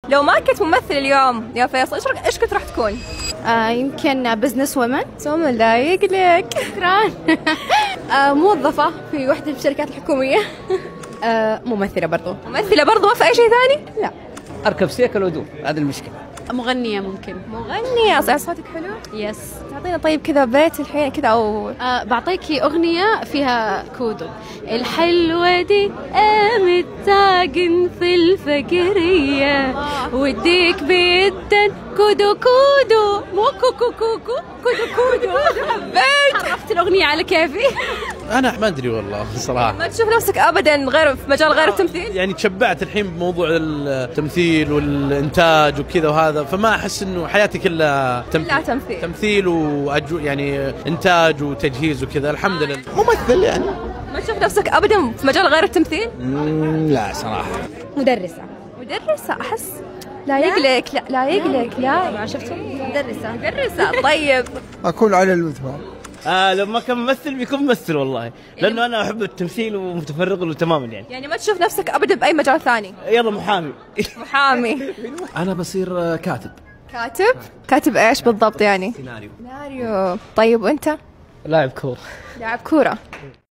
لو ما كنت ممثل اليوم يا فيصل ايش كنت راح تكون؟ يمكن بزنس وومن. سومن لايق لك. شكرا. موظفة في وحدة من الشركات الحكومية. ممثلة برضو. ممثلة برضو، ما في أي شيء ثاني؟ لا. أركب سيكل وأدور، هذه المشكلة. مغنية ممكن. مغنية، صوتك حلو؟ يس. تعطينا طيب كذا بيت الحين كذا أو بعطيكي أغنية فيها كودو. الحلوة دي قامت تعجن في الفجرية وديك بيدا كودو كودو مو كوكو كوكو كودو كودو. حبيت. عرفت الأغنية على كيفي. أنا ما أدري والله صراحة. ما تشوف نفسك أبدا غير في مجال غير التمثيل؟ يعني تشبعت الحين بموضوع التمثيل والإنتاج وكذا وهذا، فما أحس إنه حياتي كلها تمثيل. تمثيل يعني إنتاج وتجهيز وكذا. الحمد لله. ممثل يعني. ما تشوف نفسك أبدا في مجال غير التمثيل؟ لا صراحة. مدرسة. أحس لايق لك. لا لايق لك. لا ما شفته. مدرسة. طيب أكون على المثوى. لو ما كان ممثل بيكون ممثل والله، لأنه أنا أحب التمثيل ومتفرغ له تماما يعني ما تشوف نفسك أبدا بأي مجال ثاني؟ يلا محامي. أنا بصير كاتب. كاتب إيش بالضبط يعني؟ سيناريو. طيب وأنت؟ لاعب كورة. لاعب كورة.